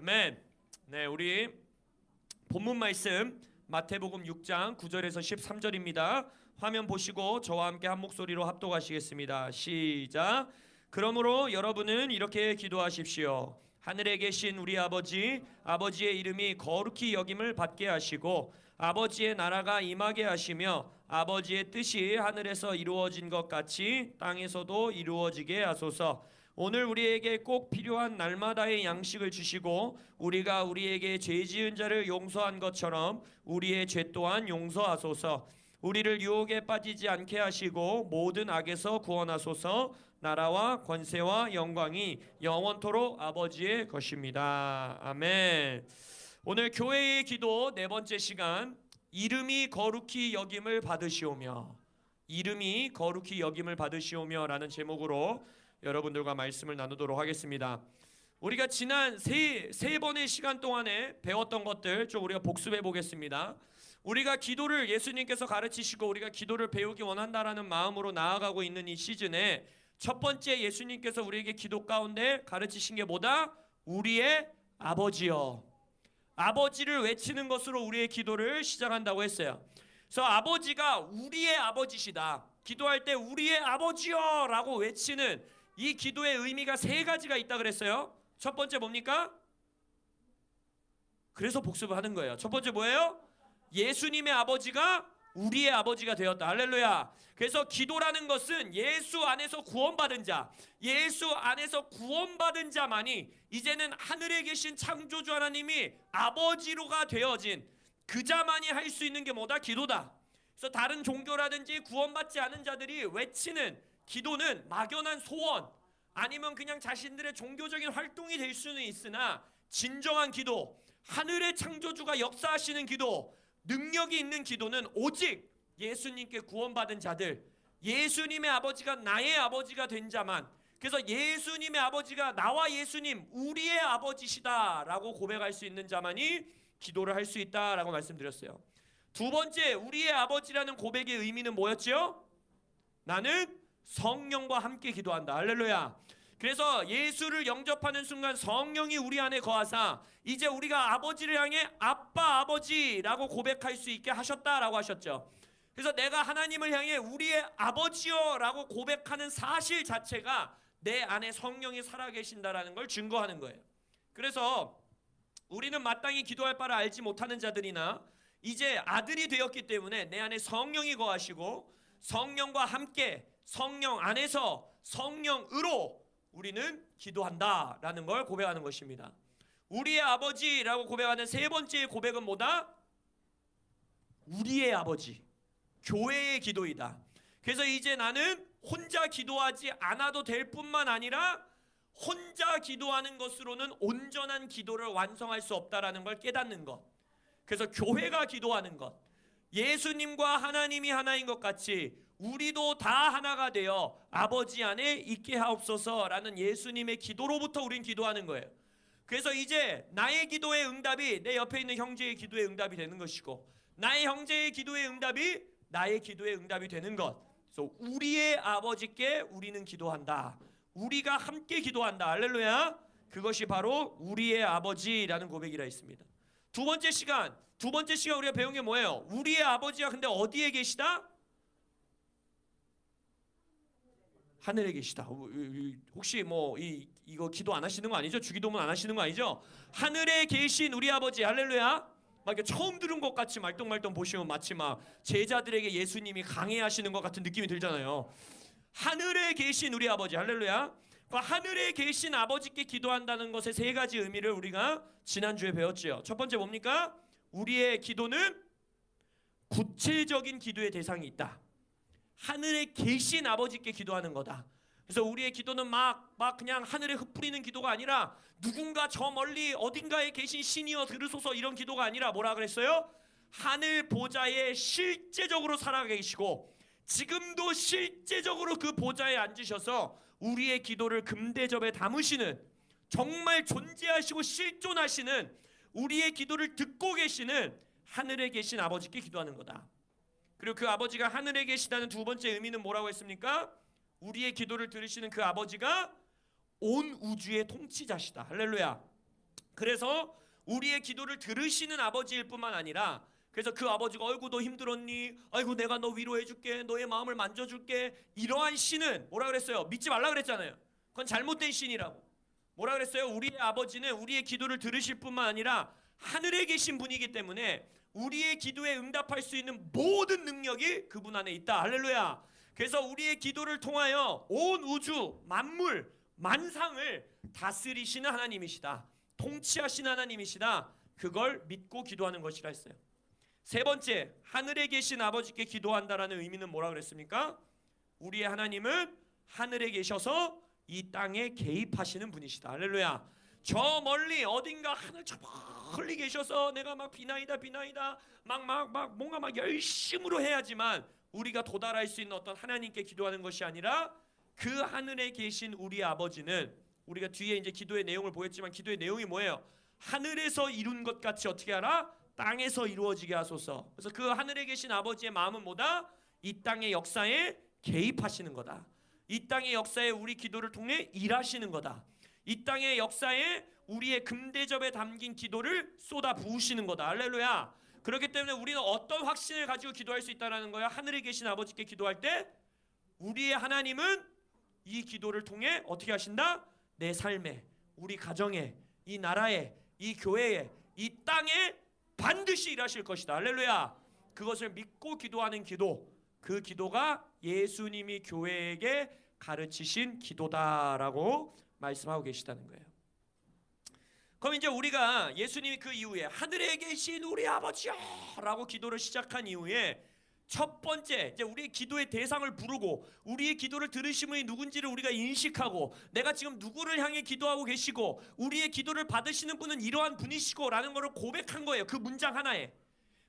아멘. 네, 우리 본문 말씀 마태복음 6장 9절에서 13절입니다. 화면 보시고 저와 함께 한 목소리로 합독하시겠습니다. 시작. 그러므로 여러분은 이렇게 기도하십시오. 하늘에 계신 우리 아버지, 아버지의 이름이 거룩히 여김을 받게 하시고 아버지의 나라가 임하게 하시며 아버지의 뜻이 하늘에서 이루어진 것 같이 땅에서도 이루어지게 하소서. 오늘 우리에게 꼭 필요한 날마다의 양식을 주시고 우리가 우리에게 죄 지은 자를 용서한 것처럼 우리의 죄 또한 용서하소서. 우리를 유혹에 빠지지 않게 하시고 모든 악에서 구원하소서. 나라와 권세와 영광이 영원토록 아버지의 것입니다. 아멘. 오늘 교회의 기도 네 번째 시간, 이름이 거룩히 여김을 받으시오며, 이름이 거룩히 여김을 받으시오며 라는 제목으로 여러분들과 말씀을 나누도록 하겠습니다. 우리가 지난 세 번의 시간 동안에 배웠던 것들 좀 우리가 복습해 보겠습니다. 우리가 기도를 예수님께서 가르치시고 우리가 기도를 배우기 원한다라는 마음으로 나아가고 있는 이 시즌에 첫 번째 예수님께서 우리에게 기도 가운데 가르치신 게 뭐다? 우리의 아버지여. 아버지를 외치는 것으로 우리의 기도를 시작한다고 했어요. 그래서 아버지가 우리의 아버지시다. 기도할 때 우리의 아버지여 라고 외치는 이 기도의 의미가 세 가지가 있다 그랬어요. 첫 번째 뭡니까? 그래서 복습을 하는 거예요. 첫 번째 뭐예요? 예수님의 아버지가 우리의 아버지가 되었다. 할렐루야. 그래서 기도라는 것은 예수 안에서 구원받은 자, 예수 안에서 구원받은 자만이 이제는 하늘에 계신 창조주 하나님이 아버지로가 되어진 그 자만이 할 수 있는 게 뭐다? 기도다. 그래서 다른 종교라든지 구원받지 않은 자들이 외치는 기도는 막연한 소원 아니면 그냥 자신들의 종교적인 활동이 될 수는 있으나 진정한 기도, 하늘의 창조주가 역사하시는 기도, 능력이 있는 기도는 오직 예수님께 구원받은 자들, 예수님의 아버지가 나의 아버지가 된 자만, 그래서 예수님의 아버지가 나와 예수님 우리의 아버지시다라고 고백할 수 있는 자만이 기도를 할 수 있다라고 말씀드렸어요. 두 번째, 우리의 아버지라는 고백의 의미는 뭐였죠? 나는 성령과 함께 기도한다. 할렐루야. 그래서 예수를 영접하는 순간 성령이 우리 안에 거하사 이제 우리가 아버지를 향해 아빠 아버지라고 고백할 수 있게 하셨다라고 하셨죠. 그래서 내가 하나님을 향해 우리의 아버지여 라고 고백하는 사실 자체가 내 안에 성령이 살아계신다라는 걸 증거하는 거예요. 그래서 우리는 마땅히 기도할 바를 알지 못하는 자들이나 이제 아들이 되었기 때문에 내 안에 성령이 거하시고 성령과 함께 성령 안에서 성령으로 우리는 기도한다라는 걸 고백하는 것입니다. 우리의 아버지라고 고백하는 세 번째 고백은 뭐다? 우리의 아버지, 교회의 기도이다. 그래서 이제 나는 혼자 기도하지 않아도 될 뿐만 아니라 혼자 기도하는 것으로는 온전한 기도를 완성할 수 없다라는 걸 깨닫는 것. 그래서 교회가 기도하는 것, 예수님과 하나님이 하나인 것 같이 우리도 다 하나가 되어 아버지 안에 있게 하옵소서라는 예수님의 기도로부터 우린 기도하는 거예요. 그래서 이제 나의 기도의 응답이 내 옆에 있는 형제의 기도의 응답이 되는 것이고 나의 형제의 기도의 응답이 나의 기도의 응답이 되는 것. 그래서 우리의 아버지께 우리는 기도한다. 우리가 함께 기도한다. 할렐루야. 그것이 바로 우리의 아버지라는 고백이라 있습니다. 두 번째 시간 우리가 배운 게 뭐예요? 우리의 아버지가 근데 어디에 계시다? 하늘에 계시다. 혹시 뭐 이거 기도 안 하시는 거 아니죠? 주기도문 안 하시는 거 아니죠? 하늘에 계신 우리 아버지, 할렐루야. 막 처음 들은 것 같이 말똥말똥 보시면 마치 막 제자들에게 예수님이 강해하시는 것 같은 느낌이 들잖아요. 하늘에 계신 우리 아버지, 할렐루야. 하늘에 계신 아버지께 기도한다는 것의 세 가지 의미를 우리가 지난주에 배웠죠. 첫 번째 뭡니까? 우리의 기도는 구체적인 기도의 대상이 있다. 하늘에 계신 아버지께 기도하는 거다. 그래서 우리의 기도는 막 그냥 하늘에 흩뿌리는 기도가 아니라 누군가 저 멀리 어딘가에 계신 신이여 들으소서 이런 기도가 아니라 뭐라 그랬어요? 하늘 보좌에 실제적으로 살아계시고 지금도 실제적으로 그 보좌에 앉으셔서 우리의 기도를 금대접에 담으시는, 정말 존재하시고 실존하시는, 우리의 기도를 듣고 계시는 하늘에 계신 아버지께 기도하는 거다. 그리고 그 아버지가 하늘에 계시다는 두 번째 의미는 뭐라고 했습니까? 우리의 기도를 들으시는 그 아버지가 온 우주의 통치자시다. 할렐루야. 그래서 우리의 기도를 들으시는 아버지일 뿐만 아니라, 그래서 그 아버지가 아이고 너 힘들었니? 아이고 내가 너 위로해줄게, 너의 마음을 만져줄게, 이러한 신은 뭐라 그랬어요? 믿지 말라 그랬잖아요. 그건 잘못된 신이라고. 뭐라 그랬어요? 우리의 아버지는 우리의 기도를 들으실 뿐만 아니라 하늘에 계신 분이기 때문에 우리의 기도에 응답할 수 있는 모든 능력이 그분 안에 있다. 할렐루야. 그래서 우리의 기도를 통하여 온 우주 만물 만상을 다스리시는 하나님이시다, 통치하시는 하나님이시다, 그걸 믿고 기도하는 것이라 했어요. 세 번째, 하늘에 계신 아버지께 기도한다라는 의미는 뭐라 그랬습니까? 우리의 하나님은 하늘에 계셔서 이 땅에 개입하시는 분이시다. 할렐루야. 저 멀리 어딘가 하늘 저 멀리 계셔서 내가 막 비나이다 막 뭔가 막 열심으로 해야지만 우리가 도달할 수 있는 어떤 하나님께 기도하는 것이 아니라, 그 하늘에 계신 우리 아버지는, 우리가 뒤에 이제 기도의 내용을 보였지만 기도의 내용이 뭐예요? 하늘에서 이룬 것 같이 어떻게 하라? 땅에서 이루어지게 하소서. 그래서 그 하늘에 계신 아버지의 마음은 뭐다? 이 땅의 역사에 개입하시는 거다. 이 땅의 역사에 우리 기도를 통해 일하시는 거다. 이 땅의 역사에 우리의 금대접에 담긴 기도를 쏟아 부으시는 거다. 할렐루야. 그렇기 때문에 우리는 어떤 확신을 가지고 기도할 수 있다는 거야? 하늘에 계신 아버지께 기도할 때 우리의 하나님은 이 기도를 통해 어떻게 하신다? 내 삶에, 우리 가정에, 이 나라에, 이 교회에, 이 땅에 반드시 일하실 것이다. 할렐루야. 그것을 믿고 기도하는 기도, 그 기도가 예수님이 교회에게 가르치신 기도다라고 말씀하고 계시다는 거예요. 그럼 이제 우리가 예수님이 그 이후에 하늘에 계신 우리 아버지여 라고 기도를 시작한 이후에 첫 번째, 이제 우리의 기도의 대상을 부르고 우리의 기도를 들으신 분이 누군지를 우리가 인식하고, 내가 지금 누구를 향해 기도하고 계시고 우리의 기도를 받으시는 분은 이러한 분이시고 라는 것을 고백한 거예요. 그 문장 하나에.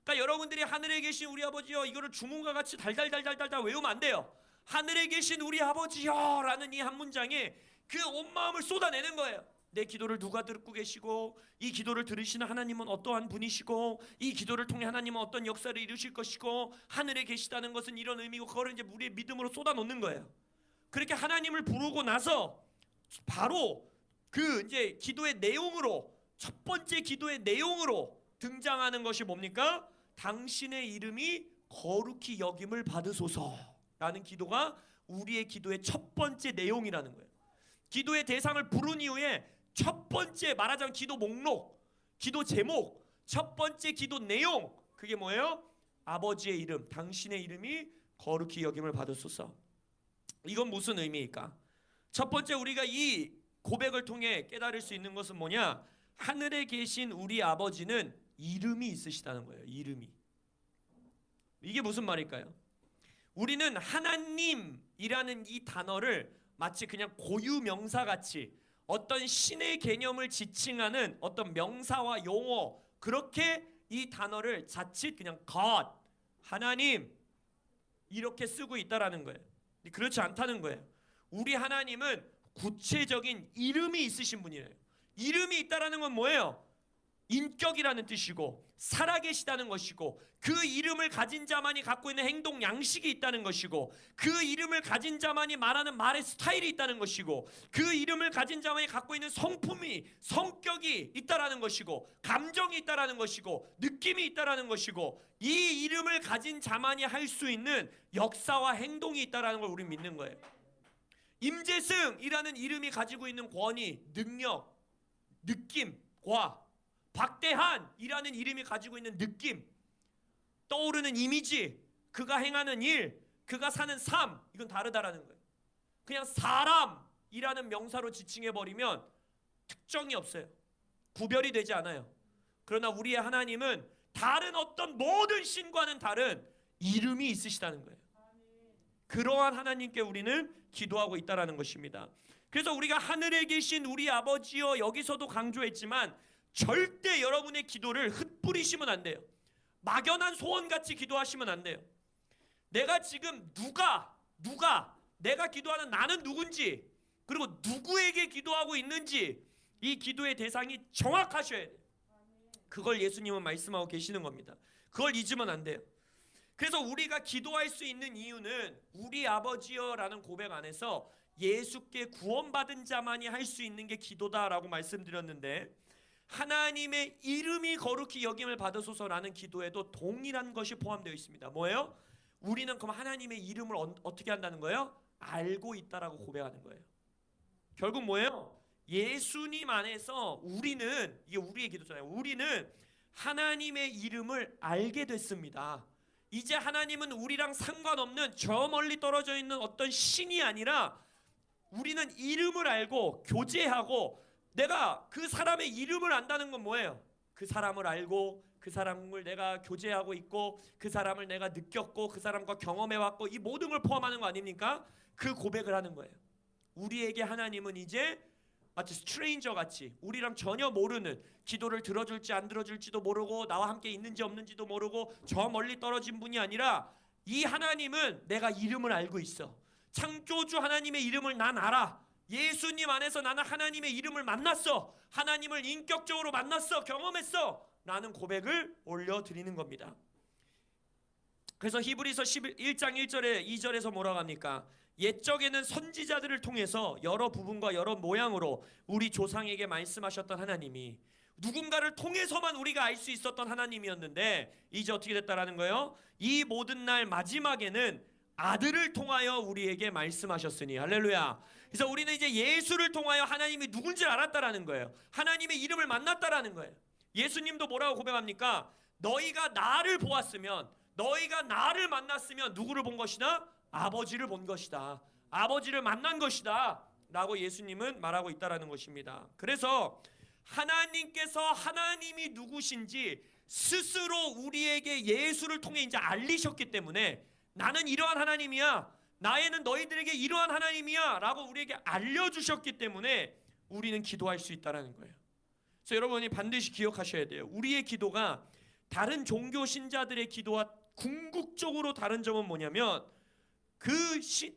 그러니까 여러분들이 하늘에 계신 우리 아버지여 이거를 주문과 같이 달달달달달 외우면 안 돼요. 하늘에 계신 우리 아버지여 라는 이 한 문장에 그 온 마음을 쏟아내는 거예요. 내 기도를 누가 듣고 계시고, 이 기도를 들으시는 하나님은 어떠한 분이시고, 이 기도를 통해 하나님은 어떤 역사를 이루실 것이고, 하늘에 계시다는 것은 이런 의미고, 그거를 이제 우리의 믿음으로 쏟아놓는 거예요. 그렇게 하나님을 부르고 나서 바로 그 이제 기도의 내용으로, 첫 번째 기도의 내용으로 등장하는 것이 뭡니까? 당신의 이름이 거룩히 여김을 받으소서라는 기도가 우리의 기도의 첫 번째 내용이라는 거예요. 기도의 대상을 부른 이후에 첫 번째, 말하자면 기도 목록, 기도 제목, 첫 번째 기도 내용, 그게 뭐예요? 아버지의 이름, 당신의 이름이 거룩히 여김을 받으소서. 이건 무슨 의미일까? 첫 번째, 우리가 이 고백을 통해 깨달을 수 있는 것은 뭐냐? 하늘에 계신 우리 아버지는 이름이 있으시다는 거예요. 이름이. 이게 무슨 말일까요? 우리는 하나님이라는 이 단어를 마치 그냥 고유 명사같이 어떤 신의 개념을 지칭하는 어떤 명사와 용어, 그렇게 이 단어를 자칫 그냥 God, 하나님 이렇게 쓰고 있다라는 거예요. 그렇지 않다는 거예요. 우리 하나님은 구체적인 이름이 있으신 분이에요. 이름이 있다라는 건 뭐예요? 인격이라는 뜻이고, 살아계시다는 것이고, 그 이름을 가진 자만이 갖고 있는 행동 양식이 있다는 것이고, 그 이름을 가진 자만이 말하는 말의 스타일이 있다는 것이고, 그 이름을 가진 자만이 갖고 있는 성품이, 성격이 있다라는 것이고, 감정이 있다라는 것이고, 느낌이 있다라는 것이고, 이 이름을 가진 자만이 할 수 있는 역사와 행동이 있다라는 걸 우리는 믿는 거예요. 임재승이라는 이름이 가지고 있는 권위, 능력, 느낌과 박대한이라는 이름이 가지고 있는 느낌, 떠오르는 이미지, 그가 행하는 일, 그가 사는 삶, 이건 다르다라는 거예요. 그냥 사람이라는 명사로 지칭해버리면 특정이 없어요. 구별이 되지 않아요. 그러나 우리의 하나님은 다른 어떤 모든 신과는 다른 이름이 있으시다는 거예요. 그러한 하나님께 우리는 기도하고 있다는 것입니다. 그래서 우리가 하늘에 계신 우리 아버지여, 여기서도 강조했지만 절대 여러분의 기도를 흩뿌리시면 안 돼요. 막연한 소원같이 기도하시면 안 돼요. 내가 지금 누가 내가 기도하는 나는 누군지, 그리고 누구에게 기도하고 있는지, 이 기도의 대상이 정확하셔야 돼요. 그걸 예수님은 말씀하고 계시는 겁니다. 그걸 잊으면 안 돼요. 그래서 우리가 기도할 수 있는 이유는 우리 아버지여라는 고백 안에서 예수께 구원받은 자만이 할 수 있는 게 기도다라고 말씀드렸는데, 하나님의 이름이 거룩히 여김을 받으소서라는 기도에도 동일한 것이 포함되어 있습니다. 뭐예요? 우리는 그럼 하나님의 이름을 어떻게 한다는 거예요? 알고 있다라고 고백하는 거예요. 결국 뭐예요? 예수님 안에서 우리는, 이게 우리의 기도잖아요. 우리는 하나님의 이름을 알게 됐습니다. 이제 하나님은 우리랑 상관없는 저 멀리 떨어져 있는 어떤 신이 아니라 우리는 이름을 알고 교제하고, 내가 그 사람의 이름을 안다는 건 뭐예요? 그 사람을 알고 그 사람을 내가 교제하고 있고 그 사람을 내가 느꼈고 그 사람과 경험해왔고, 이 모든 걸 포함하는 거 아닙니까? 그 고백을 하는 거예요. 우리에게 하나님은 이제 마치 스트레인저 같이 우리랑 전혀 모르는, 기도를 들어줄지 안 들어줄지도 모르고 나와 함께 있는지 없는지도 모르고 저 멀리 떨어진 분이 아니라, 이 하나님은 내가 이름을 알고 있어. 창조주 하나님의 이름을 난 알아. 예수님 안에서 나는 하나님의 이름을 만났어. 하나님을 인격적으로 만났어. 경험했어. 라는 고백을 올려드리는 겁니다. 그래서 히브리서 1장 1절에 2절에서 뭐라고 합니까? 옛적에는 선지자들을 통해서 여러 부분과 여러 모양으로 우리 조상에게 말씀하셨던 하나님이, 누군가를 통해서만 우리가 알 수 있었던 하나님이었는데, 이제 어떻게 됐다라는 거예요? 이 모든 날 마지막에는 아들을 통하여 우리에게 말씀하셨으니. 할렐루야. 그래서 우리는 이제 예수를 통하여 하나님이 누군지 알았다라는 거예요. 하나님의 이름을 만났다라는 거예요. 예수님도 뭐라고 고백합니까? 너희가 나를 보았으면, 너희가 나를 만났으면 누구를 본 것이다? 아버지를 본 것이다. 아버지를 만난 것이다 라고 예수님은 말하고 있다라는 것입니다. 그래서 하나님께서 하나님이 누구신지 스스로 우리에게 예수를 통해 이제 알리셨기 때문에, 나는 이러한 하나님이야, 나에는 너희들에게 이러한 하나님이야 라고 우리에게 알려주셨기 때문에 우리는 기도할 수 있다는 거예요. 그래서 여러분이 반드시 기억하셔야 돼요. 우리의 기도가 다른 종교 신자들의 기도와 궁극적으로 다른 점은 뭐냐면,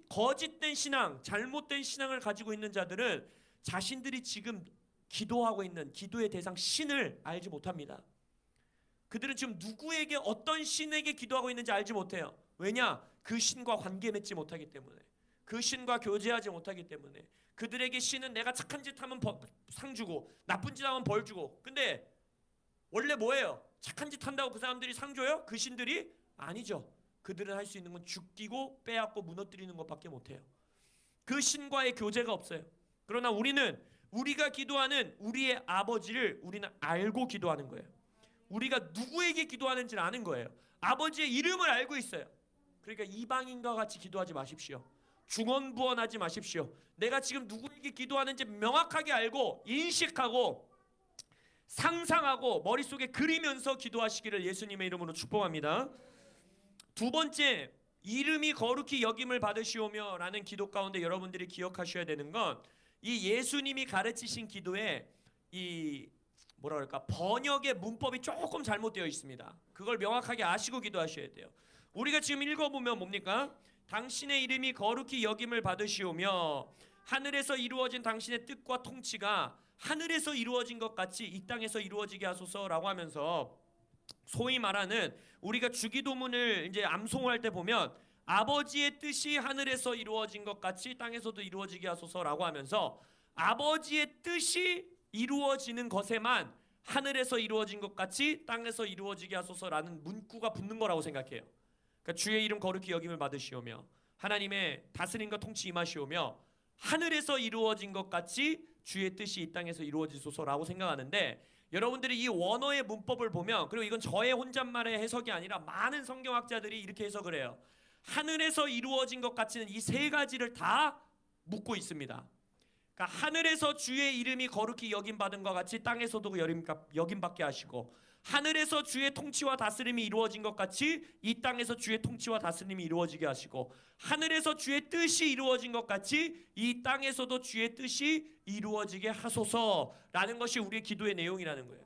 거짓된 신앙, 잘못된 신앙을 가지고 있는 자들은 자신들이 지금 기도하고 있는 기도의 대상 신을 알지 못합니다. 그들은 지금 누구에게, 어떤 신에게 기도하고 있는지 알지 못해요. 왜냐? 그 신과 관계 맺지 못하기 때문에, 그 신과 교제하지 못하기 때문에. 그들에게 신은 내가 착한 짓 하면 상 주고 나쁜 짓 하면 벌 주고. 근데 원래 뭐예요? 착한 짓 한다고 그 사람들이 상 줘요? 그 신들이? 아니죠. 그들은 할 수 있는 건 죽이고 빼앗고 무너뜨리는 것밖에 못해요. 그 신과의 교제가 없어요. 그러나 우리는, 우리가 기도하는 우리의 아버지를 우리는 알고 기도하는 거예요. 우리가 누구에게 기도하는지를 아는 거예요. 아버지의 이름을 알고 있어요. 그러니까 이방인과 같이 기도하지 마십시오. 중언부언하지 마십시오. 내가 지금 누구에게 기도하는지 명확하게 알고 인식하고 상상하고 머릿속에 그리면서 기도하시기를 예수님의 이름으로 축복합니다. 두 번째, 이름이 거룩히 여김을 받으시오며 라는 기도 가운데 여러분들이 기억하셔야 되는 건, 이 예수님이 가르치신 기도에 이 뭐라 그럴까, 번역의 문법이 조금 잘못되어 있습니다. 그걸 명확하게 아시고 기도하셔야 돼요. 우리가 지금 읽어보면 뭡니까? 당신의 이름이 거룩히 여김을 받으시오며 하늘에서 이루어진 당신의 뜻과 통치가 하늘에서 이루어진 것 같이 이 땅에서 이루어지게 하소서라고 하면서, 소위 말하는 우리가 주기도문을 이제 암송할 때 보면 아버지의 뜻이 하늘에서 이루어진 것 같이 땅에서도 이루어지게 하소서라고 하면서, 아버지의 뜻이 이루어지는 것에만 하늘에서 이루어진 것 같이 땅에서 이루어지게 하소서라는 문구가 붙는 거라고 생각해요. 그러니까 주의 이름 거룩히 여김을 받으시오며 하나님의 다스림과 통치 임하시오며 하늘에서 이루어진 것 같이 주의 뜻이 이 땅에서 이루어지소서라고 생각하는데, 여러분들이 이 원어의 문법을 보면, 그리고 이건 저의 혼잣말의 해석이 아니라 많은 성경학자들이 이렇게 해석을 해요. 하늘에서 이루어진 것 같이는 이 세 가지를 다 묻고 있습니다. 그러니까 하늘에서 주의 이름이 거룩히 여김받은 것 같이 땅에서도 여김받게 하시고, 하늘에서 주의 통치와 다스림이 이루어진 것 같이 이 땅에서 주의 통치와 다스림이 이루어지게 하시고, 하늘에서 주의 뜻이 이루어진 것 같이 이 땅에서도 주의 뜻이 이루어지게 하소서라는 것이 우리의 기도의 내용이라는 거예요.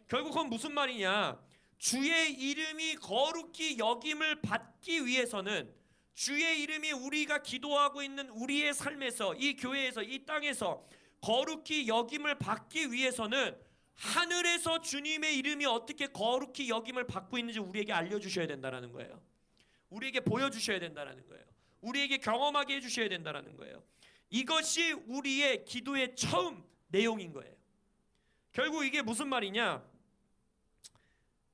결국 그건 무슨 말이냐? 주의 이름이 거룩히 여김을 받기 위해서는, 주의 이름이 우리가 기도하고 있는 우리의 삶에서, 이 교회에서, 이 땅에서 거룩히 여김을 받기 위해서는 하늘에서 주님의 이름이 어떻게 거룩히 여김을 받고 있는지 우리에게 알려주셔야 된다는 거예요. 우리에게 보여주셔야 된다는 거예요. 우리에게 경험하게 해주셔야 된다는 거예요. 이것이 우리의 기도의 처음 내용인 거예요. 결국 이게 무슨 말이냐?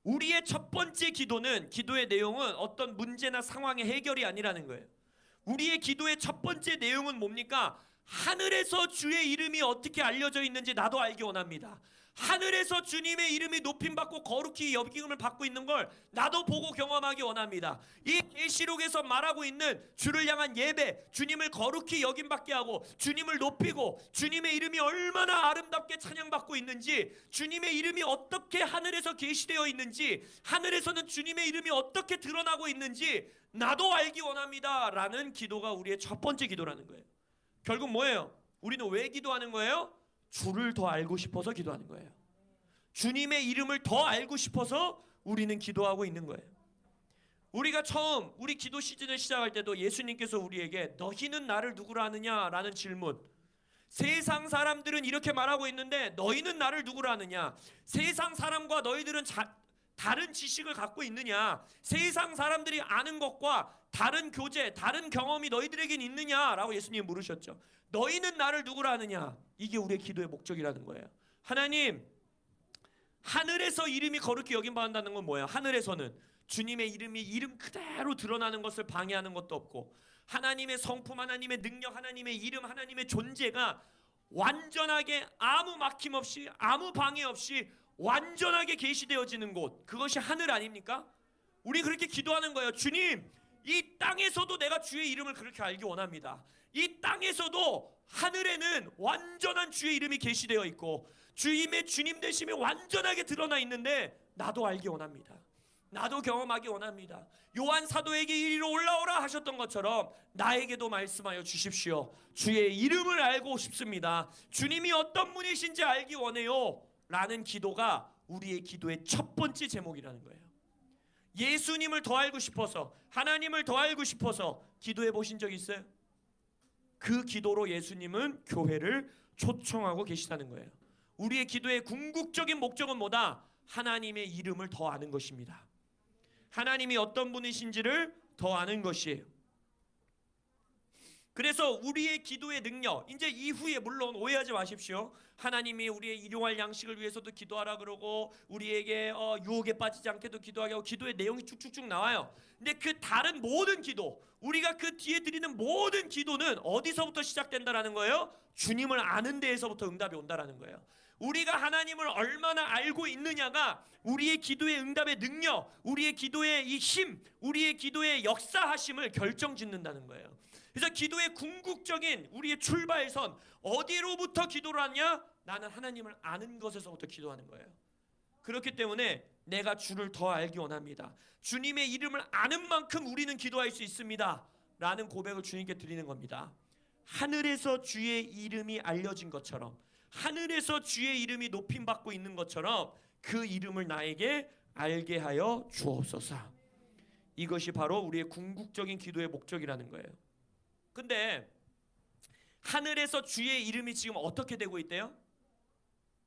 우리의 첫 번째 기도는, 기도의 내용은 어떤 문제나 상황의 해결이 아니라는 거예요. 우리의 기도의 첫 번째 내용은 뭡니까? 하늘에서 주의 이름이 어떻게 알려져 있는지 나도 알기 원합니다. 하늘에서 주님의 이름이 높임받고 거룩히 여김을 받고 있는 걸 나도 보고 경험하기 원합니다. 이 계시록에서 말하고 있는 주를 향한 예배, 주님을 거룩히 여김받게 하고 주님을 높이고 주님의 이름이 얼마나 아름답게 찬양받고 있는지, 주님의 이름이 어떻게 하늘에서 계시되어 있는지, 하늘에서는 주님의 이름이 어떻게 드러나고 있는지 나도 알기 원합니다 라는 기도가 우리의 첫 번째 기도라는 거예요. 결국 뭐예요? 우리는 왜 기도하는 거예요? 주를 더 알고 싶어서 기도하는 거예요. 주님의 이름을 더 알고 싶어서 우리는 기도하고 있는 거예요. 우리가 처음 우리 기도 시즌을 시작할 때도 예수님께서 우리에게 너희는 나를 누구라 하느냐 라는 질문, 세상 사람들은 이렇게 말하고 있는데 너희는 나를 누구라 하느냐, 세상 사람과 너희들은 다른 지식을 갖고 있느냐, 세상 사람들이 아는 것과 다른 교제, 다른 경험이 너희들에겐 있느냐라고 예수님이 물으셨죠. 너희는 나를 누구라 하느냐, 이게 우리의 기도의 목적이라는 거예요. 하나님, 하늘에서 이름이 거룩히 여김받는다는 건 뭐예요? 하늘에서는 주님의 이름이 이름 그대로 드러나는 것을 방해하는 것도 없고, 하나님의 성품, 하나님의 능력, 하나님의 이름, 하나님의 존재가 완전하게 아무 막힘 없이, 아무 방해 없이 완전하게 계시되어지는 곳, 그것이 하늘 아닙니까? 우리 그렇게 기도하는 거예요. 주님, 이 땅에서도 내가 주의 이름을 그렇게 알기 원합니다. 이 땅에서도 하늘에는 완전한 주의 이름이 계시되어 있고 주님의 주님 되심이 완전하게 드러나 있는데 나도 알기 원합니다. 나도 경험하기 원합니다. 요한 사도에게 이리로 올라오라 하셨던 것처럼 나에게도 말씀하여 주십시오. 주의 이름을 알고 싶습니다. 주님이 어떤 분이신지 알기 원해요 라는 기도가 우리의 기도의 첫 번째 제목이라는 거예요. 예수님을 더 알고 싶어서, 하나님을 더 알고 싶어서 기도해 보신 적 있어요? 그 기도로 예수님은 교회를 초청하고 계시다는 거예요. 우리의 기도의 궁극적인 목적은 뭐다? 하나님의 이름을 더 아는 것입니다. 하나님이 어떤 분이신지를 더 아는 것이에요. 그래서 우리의 기도의 능력, 이제 이후에 물론 오해하지 마십시오. 하나님이 우리의 일용할 양식을 위해서도 기도하라 그러고 우리에게 유혹에 빠지지 않게도 기도하게 하고 기도의 내용이 쭉쭉쭉 나와요. 근데 그 다른 모든 기도, 우리가 그 뒤에 드리는 모든 기도는 어디서부터 시작된다라는 거예요? 주님을 아는 데에서부터 응답이 온다라는 거예요. 우리가 하나님을 얼마나 알고 있느냐가 우리의 기도의 응답의 능력, 우리의 기도의 이 힘, 우리의 기도의 역사하심을 결정짓는다는 거예요. 그래서 기도의 궁극적인 우리의 출발선, 어디로부터 기도를 하냐? 나는 하나님을 아는 것에서부터 기도하는 거예요. 그렇기 때문에 내가 주를 더 알기 원합니다. 주님의 이름을 아는 만큼 우리는 기도할 수 있습니다 라는 고백을 주님께 드리는 겁니다. 하늘에서 주의 이름이 알려진 것처럼, 하늘에서 주의 이름이 높임받고 있는 것처럼 그 이름을 나에게 알게 하여 주옵소서. 이것이 바로 우리의 궁극적인 기도의 목적이라는 거예요. 근데 하늘에서 주의 이름이 지금 어떻게 되고 있대요?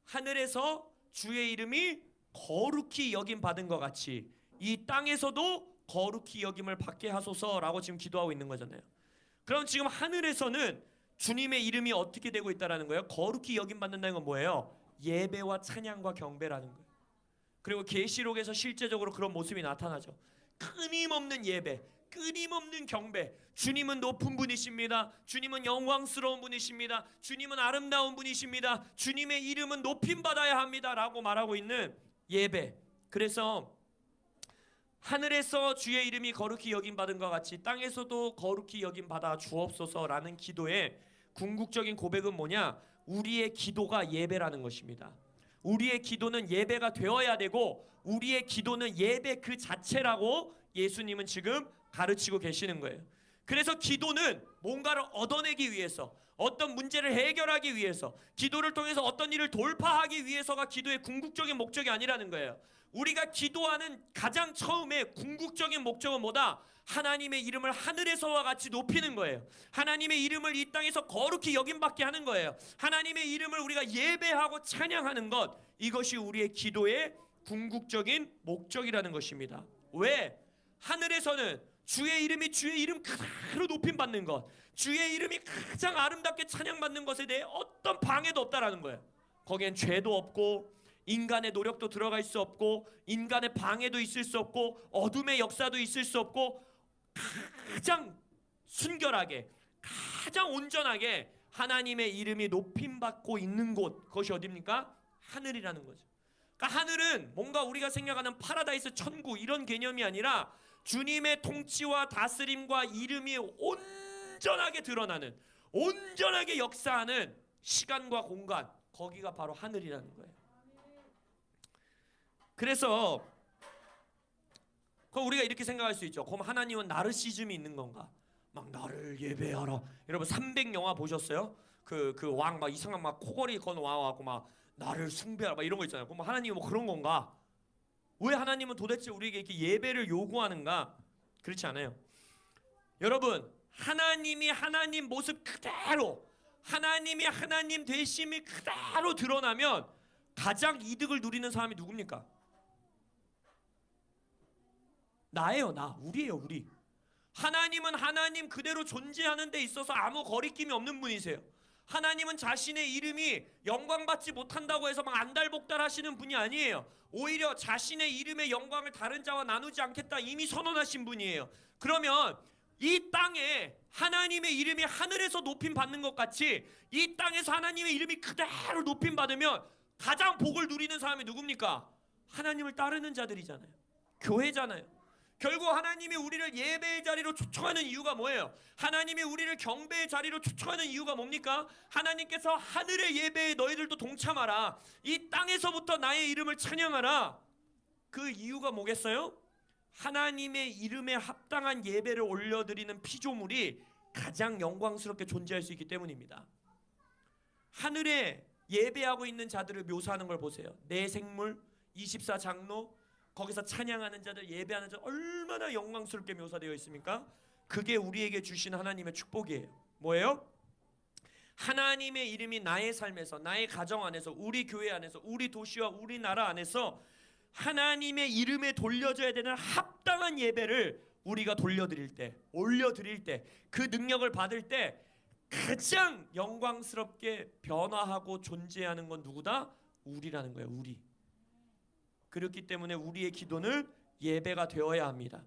하늘에서 주의 이름이 거룩히 여김 받은 것 같이 이 땅에서도 거룩히 여김을 받게 하소서라고 지금 기도하고 있는 거잖아요. 그럼 지금 하늘에서는 주님의 이름이 어떻게 되고 있다라는 거예요? 거룩히 여김 받는다는 건 뭐예요? 예배와 찬양과 경배라는 거예요. 그리고 계시록에서 실제적으로 그런 모습이 나타나죠. 끊임없는 예배, 끊임없는 경배. 주님은 높은 분이십니다. 주님은 영광스러운 분이십니다. 주님은 아름다운 분이십니다. 주님의 이름은 높임받아야 합니다 라고 말하고 있는 예배. 그래서 하늘에서 주의 이름이 거룩히 여김받은 것 같이 땅에서도 거룩히 여김받아 주옵소서라는 기도의 궁극적인 고백은 뭐냐? 우리의 기도가 예배라는 것입니다. 우리의 기도는 예배가 되어야 되고 우리의 기도는 예배 그 자체라고 예수님은 지금 가르치고 계시는 거예요. 그래서 기도는 뭔가를 얻어내기 위해서, 어떤 문제를 해결하기 위해서, 기도를 통해서 어떤 일을 돌파하기 위해서가 기도의 궁극적인 목적이 아니라는 거예요. 우리가 기도하는 가장 처음에 궁극적인 목적은 뭐다? 하나님의 이름을 하늘에서와 같이 높이는 거예요. 하나님의 이름을 이 땅에서 거룩히 여김받게 하는 거예요. 하나님의 이름을 우리가 예배하고 찬양하는 것, 이것이 우리의 기도의 궁극적인 목적이라는 것입니다. 왜? 하늘에서는 주의 이름이 주의 이름 그대로 높임받는 것, 주의 이름이 가장 아름답게 찬양받는 것에 대해 어떤 방해도 없다라는 거예요. 거기엔 죄도 없고 인간의 노력도 들어갈 수 없고 인간의 방해도 있을 수 없고 어둠의 역사도 있을 수 없고 가장 순결하게 가장 온전하게 하나님의 이름이 높임받고 있는 곳, 그것이 어디입니까? 하늘이라는 거죠. 그러니까 하늘은 뭔가 우리가 생각하는 파라다이스 천국 이런 개념이 아니라 주님의 통치와 다스림과 이름이 온전하게 드러나는, 온전하게 역사하는 시간과 공간, 거기가 바로 하늘이라는 거예요. 그래서 그럼 우리가 이렇게 생각할 수 있죠. 그럼 하나님은 나르시즘이 있는 건가? 막 나를 예배하라. 여러분 300 영화 보셨어요? 그 왕 막 이상한 막 코걸이 건 와갖고 막 나를 숭배하라 막 이런 거 있잖아요. 그럼 하나님은 뭐 그런 건가? 왜 하나님은 도대체 우리에게 이렇게 예배를 요구하는가? 그렇지 않아요. 여러분 하나님이 하나님 모습 그대로, 하나님이 하나님 되심이 그대로 드러나면 가장 이득을 누리는 사람이 누굽니까? 나예요. 나. 우리예요. 우리. 하나님은 하나님 그대로 존재하는 데 있어서 아무 거리낌이 없는 분이세요. 하나님은 자신의 이름이 영광받지 못한다고 해서 막 안달복달하시는 분이 아니에요. 오히려 자신의 이름의 영광을 다른 자와 나누지 않겠다 이미 선언하신 분이에요. 그러면 이 땅에 하나님의 이름이 하늘에서 높임 받는 것 같이 이 땅에서 하나님의 이름이 그대로 높임 받으면 가장 복을 누리는 사람이 누굽니까? 하나님을 따르는 자들이잖아요. 교회잖아요. 결국 하나님이 우리를 예배의 자리로 초청하는 이유가 뭐예요? 하나님이 우리를 경배의 자리로 초청하는 이유가 뭡니까? 하나님께서 하늘의 예배에 너희들도 동참하라. 이 땅에서부터 나의 이름을 찬양하라. 그 이유가 뭐겠어요? 하나님의 이름에 합당한 예배를 올려드리는 피조물이 가장 영광스럽게 존재할 수 있기 때문입니다. 하늘에 예배하고 있는 자들을 묘사하는 걸 보세요. 내 생물, 24장로, 거기서 찬양하는 자들, 예배하는 자들 얼마나 영광스럽게 묘사되어 있습니까? 그게 우리에게 주신 하나님의 축복이에요. 뭐예요? 하나님의 이름이 나의 삶에서, 나의 가정 안에서, 우리 교회 안에서, 우리 도시와 우리나라 안에서 하나님의 이름에 돌려줘야 되는 합당한 예배를 우리가 돌려드릴 때, 올려드릴 때, 그 능력을 받을 때 가장 영광스럽게 변화하고 존재하는 건 누구다? 우리라는 거예요. 우리. 그렇기 때문에 우리의 기도는 예배가 되어야 합니다.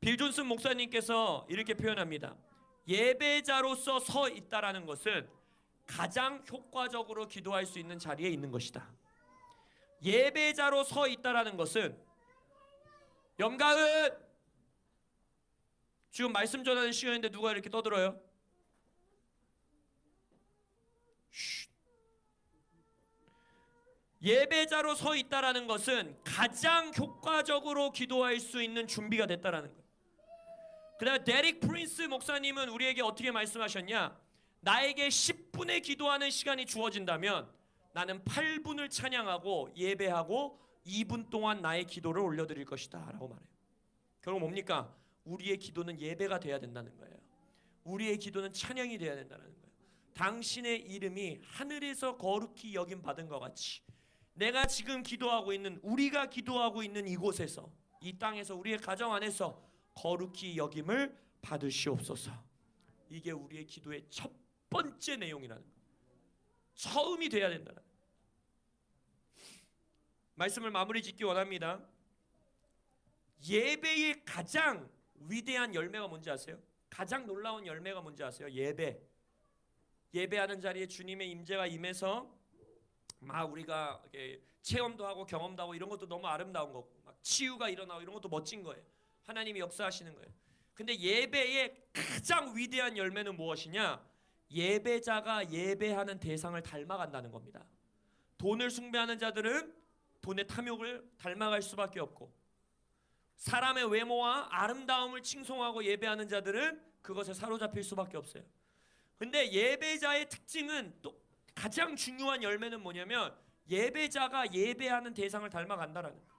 빌 존슨 목사님께서 이렇게 표현합니다. 예배자로서 서 있다라는 것은 가장 효과적으로 기도할 수 있는 자리에 있는 것이다. 예배자로 서 있다라는 것은, 영가은 지금 말씀 전하는 시간인데 누가 이렇게 떠들어요? 쉿. 예배자로 서 있다라는 것은 가장 효과적으로 기도할 수 있는 준비가 됐다라는 거예요. 그 다음에 데릭 프린스 목사님은 우리에게 어떻게 말씀하셨냐? 나에게 10분의 기도하는 시간이 주어진다면 나는 8분을 찬양하고 예배하고 2분 동안 나의 기도를 올려드릴 것이다 라고 말해요. 결국 뭡니까? 우리의 기도는 예배가 돼야 된다는 거예요. 우리의 기도는 찬양이 돼야 된다는 거예요. 당신의 이름이 하늘에서 거룩히 여김 받은 것 같이 내가 지금 기도하고 있는, 우리가 기도하고 있는 이곳에서, 이 땅에서, 우리의 가정 안에서 거룩히 여김을 받으시옵소서. 이게 우리의 기도의 첫 번째 내용이라는 거예요. 처음이 돼야 된다는 거예요. 말씀을 마무리 짓기 원합니다. 예배의 가장 위대한 열매가 뭔지 아세요? 가장 놀라운 열매가 뭔지 아세요? 예배. 예배하는 자리에 주님의 임재가 임해서 막 우리가 이렇게 체험도 하고 경험도 하고 이런 것도 너무 아름다운 거고, 막 치유가 일어나고 이런 것도 멋진 거예요. 하나님이 역사하시는 거예요. 근데 예배의 가장 위대한 열매는 무엇이냐? 예배자가 예배하는 대상을 닮아간다는 겁니다. 돈을 숭배하는 자들은 돈의 탐욕을 닮아갈 수밖에 없고, 사람의 외모와 아름다움을 칭송하고 예배하는 자들은 그것에 사로잡힐 수밖에 없어요. 근데 예배자의 특징은 또 가장 중요한 열매는 뭐냐면 예배자가 예배하는 대상을 닮아간다라는 거예요.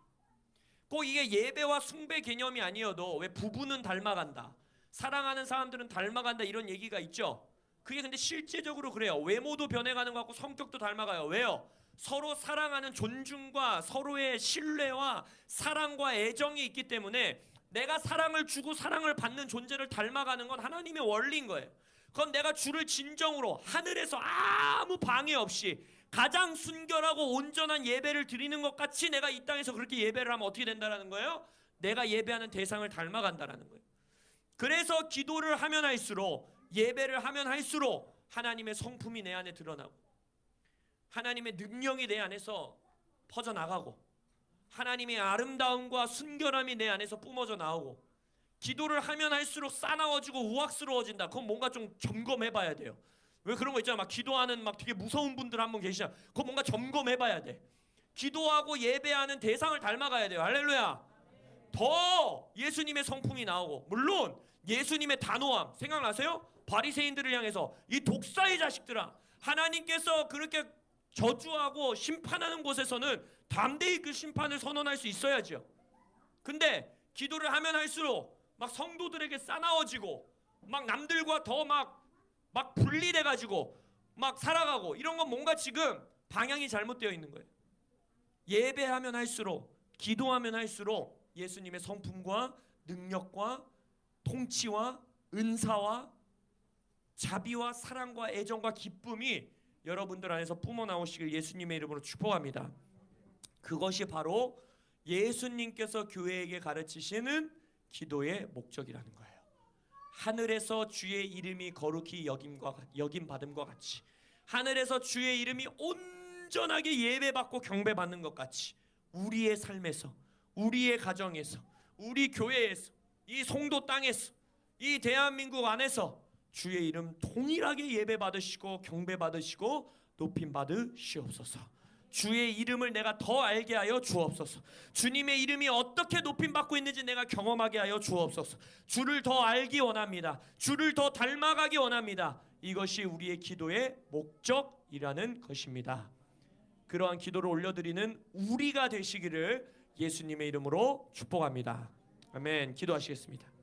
꼭 이게 예배와 숭배 개념이 아니어도 왜 부부는 닮아간다, 사랑하는 사람들은 닮아간다 이런 얘기가 있죠. 그게 근데 실제적으로 그래요. 외모도 변해가는 것 같고 성격도 닮아가요. 왜요? 서로 사랑하는 존중과 서로의 신뢰와 사랑과 애정이 있기 때문에 내가 사랑을 주고 사랑을 받는 존재를 닮아가는 건 하나님의 원리인 거예요. 그건 내가 주를 진정으로 하늘에서 아무 방해 없이 가장 순결하고 온전한 예배를 드리는 것 같이 내가 이 땅에서 그렇게 예배를 하면 어떻게 된다라는 거예요? 내가 예배하는 대상을 닮아간다라는 거예요. 그래서 기도를 하면 할수록, 예배를 하면 할수록 하나님의 성품이 내 안에 드러나고 하나님의 능력이 내 안에서 퍼져나가고 하나님의 아름다움과 순결함이 내 안에서 뿜어져 나오고, 기도를 하면 할수록 싸나워지고 우악스러워진다. 그건 뭔가 좀 점검해 봐야 돼요. 왜 그런 거 있잖아. 막 기도하는 막 되게 무서운 분들 한 분 계시잖아. 그거 뭔가 점검해 봐야 돼. 기도하고 예배하는 대상을 닮아가야 돼요. 할렐루야. 더 예수님의 성품이 나오고, 물론 예수님의 단호함 생각나세요? 바리새인들을 향해서 이 독사의 자식들아, 하나님께서 그렇게 저주하고 심판하는 곳에서는 담대히 그 심판을 선언할 수 있어야죠. 근데 기도를 하면 할수록 막 성도들에게 싸나워지고 막 남들과 더 막 분리돼 가지고 막 살아가고, 이런 건 뭔가 지금 방향이 잘못되어 있는 거예요. 예배하면 할수록, 기도하면 할수록 예수님의 성품과 능력과 통치와 은사와 자비와 사랑과 애정과 기쁨이 여러분들 안에서 뿜어나오시길 예수님의 이름으로 축복합니다. 그것이 바로 예수님께서 교회에게 가르치시는 기도의 목적이라는 거예요. 하늘에서 주의 이름이 거룩히 여김받음과 같이, 하늘에서 주의 이름이 온전하게 예배받고 경배받는 것 같이, 우리의 삶에서, 우리의 가정에서, 우리 교회에서, 이 송도 땅에서, 이 대한민국 안에서 주의 이름 동일하게 예배받으시고 경배받으시고 높임받으시옵소서. 주의 이름을 내가 더 알게 하여 주옵소서. 주님의 이름이 어떻게 높임받고 있는지 내가 경험하게 하여 주옵소서. 주를 더 알기 원합니다. 주를 더 닮아가기 원합니다. 이것이 우리의 기도의 목적이라는 것입니다. 그러한 기도를 올려드리는 우리가 되시기를 예수님의 이름으로 축복합니다. 아멘. 기도하시겠습니다.